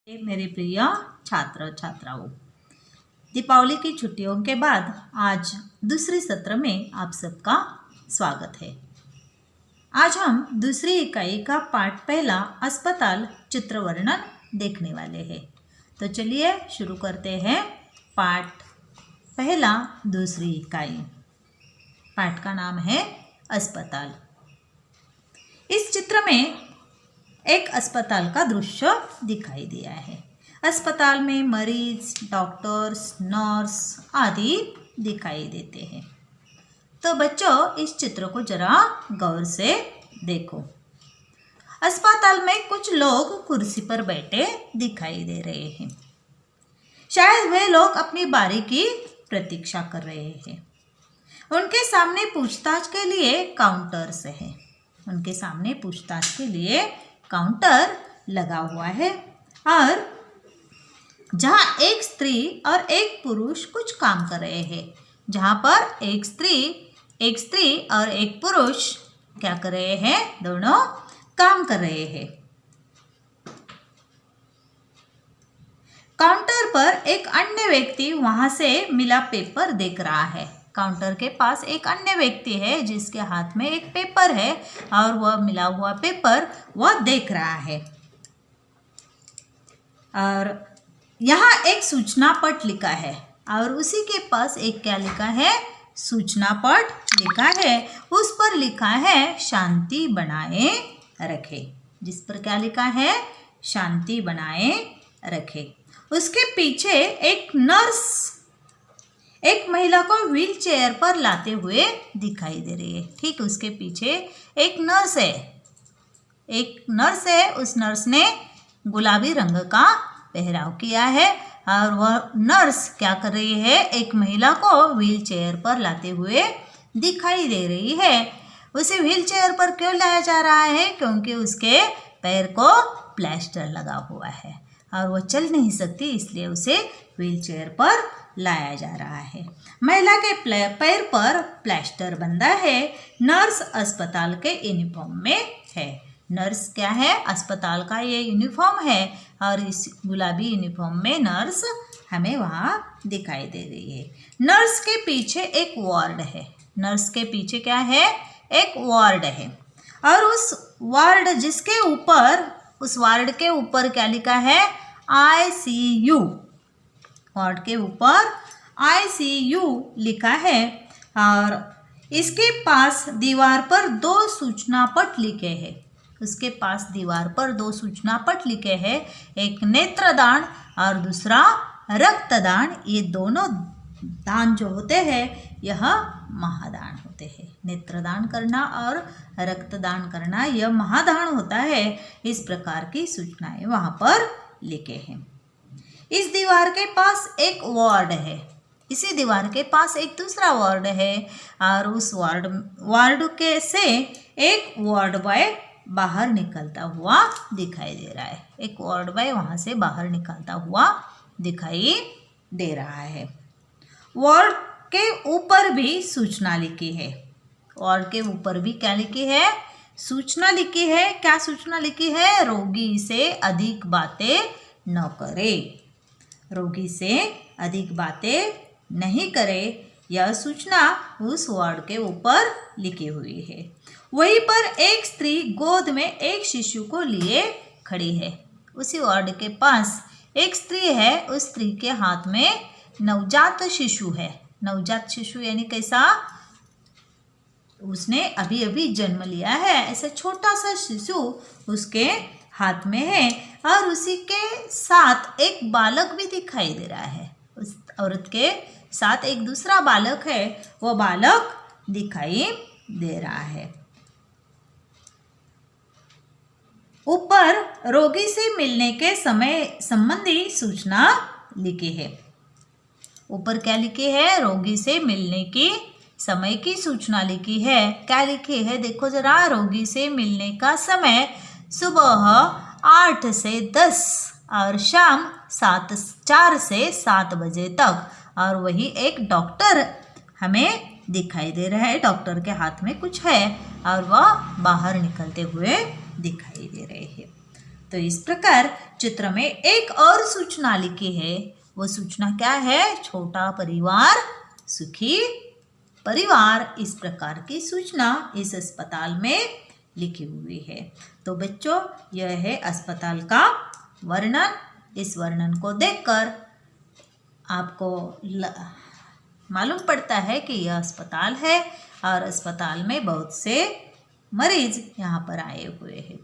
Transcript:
मेरे प्रिय छात्र छात्राओं, दीपावली की छुट्टियों के बाद आज दूसरे सत्र में आप सबका स्वागत है। आज हम दूसरी इकाई का पाठ पहला अस्पताल चित्र वर्णन देखने वाले हैं। तो चलिए शुरू करते हैं। पाठ पहला दूसरी इकाई। पाठ का नाम है अस्पताल। इस चित्र में एक अस्पताल का दृश्य दिखाई दिया है। अस्पताल में मरीज, डॉक्टर्स, नर्स आदि दिखाई देते हैं। तो बच्चों, इस चित्र को जरा गौर से देखो। अस्पताल में कुछ लोग कुर्सी पर बैठे दिखाई दे रहे हैं। शायद वे लोग अपनी बारी की प्रतीक्षा कर रहे हैं। उनके सामने पूछताछ के लिए काउंटर्स है। उनके सामने पूछताछ के लिए काउंटर लगा हुआ है और जहाँ एक स्त्री और एक पुरुष कुछ काम कर रहे हैं। जहाँ पर एक स्त्री और एक पुरुष क्या कर रहे हैं? दोनों काम कर रहे हैं। काउंटर पर एक अन्य व्यक्ति वहां से मिला पेपर देख रहा है। काउंटर के पास एक अन्य व्यक्ति है जिसके हाथ में एक पेपर है और वह मिला हुआ पेपर वह देख रहा है। और यहाँ एक सूचना पट लिखा है और उसी के पास एक क्या लिखा है? सूचना पट लिखा है। उस पर लिखा है शांति बनाए रखे। जिस पर क्या लिखा है? शांति बनाए रखे। उसके पीछे एक नर्स एक महिला को व्हील चेयर पर लाते हुए दिखाई दे रही है। ठीक उसके पीछे एक नर्स है। उस नर्स ने गुलाबी रंग का पहराव किया है और वह नर्स क्या कर रही है? एक महिला को व्हील चेयर पर लाते हुए दिखाई दे रही है। उसे व्हील चेयर पर क्यों लाया जा रहा है? क्योंकि उसके पैर को प्लास्टर लगा हुआ है और वह चल नहीं सकती, इसलिए उसे व्हील चेयर पर लाया जा रहा है। महिला के पैर पर प्लास्टर बंधा है। नर्स अस्पताल के यूनिफॉर्म में है। नर्स क्या है? अस्पताल का ये यूनिफॉर्म है और इस गुलाबी यूनिफॉर्म में नर्स हमें वहाँ दिखाई दे रही है। नर्स के पीछे एक वार्ड है। नर्स के पीछे क्या है? एक वार्ड है और उस वार्ड के ऊपर क्या लिखा है? ICU। वार्ड के ऊपर ICU लिखा है और इसके पास दीवार पर दो सूचना पट लिखे हैं। उसके पास दीवार पर दो सूचना पट लिखे हैं। एक नेत्रदान और दूसरा रक्तदान। ये दोनों दान जो होते हैं यह महादान होते हैं। नेत्रदान करना और रक्तदान करना यह महादान होता है। इस प्रकार की सूचनाएं वहाँ पर लिखे हैं। इस दीवार के पास एक वार्ड है। इसी दीवार के पास एक दूसरा वार्ड है और उस वार्ड के से एक वार्ड बॉय बाहर निकलता हुआ दिखाई दे रहा है। एक वार्ड बॉय वहाँ से बाहर निकलता हुआ दिखाई दे रहा है। वार्ड के ऊपर भी सूचना लिखी है। वार्ड के ऊपर भी क्या लिखी है? सूचना लिखी है। क्या सूचना लिखी है? रोगी से अधिक बातें न करे। रोगी से अधिक बातें नहीं करे। यह सूचना उस वार्ड के ऊपर लिखी हुई है। वहीं पर एक स्त्री गोद में एक शिशु को लिए खड़ी है। उसी वार्ड के पास एक स्त्री है। उस स्त्री के हाथ में नवजात शिशु है। नवजात शिशु यानी कैसा? उसने अभी अभी जन्म लिया है। ऐसा छोटा सा शिशु उसके हाथ में है और उसी के साथ एक बालक भी दिखाई दे रहा है। उस औरत के साथ एक दूसरा बालक है। वो बालक दिखाई दे रहा है। ऊपर रोगी से मिलने के समय संबंधी सूचना लिखी है। ऊपर क्या लिखी है? रोगी से मिलने की समय की सूचना लिखी है। क्या लिखी है? देखो जरा। रोगी से मिलने का समय सुबह 8 से 10 और शाम 4 से 7 बजे तक। और वही एक डॉक्टर हमें दिखाई दे रहा है। डॉक्टर के हाथ में कुछ है और वह बाहर निकलते हुए दिखाई दे रहे हैं। तो इस प्रकार चित्र में एक और सूचना लिखी है। वो सूचना क्या है? छोटा परिवार सुखी परिवार। इस प्रकार की सूचना इस अस्पताल में लिखी हुई है। तो बच्चों, यह है अस्पताल का वर्णन। इस वर्णन को देखकर आपको मालूम पड़ता है कि यह अस्पताल है और अस्पताल में बहुत से मरीज यहाँ पर आए हुए हैं।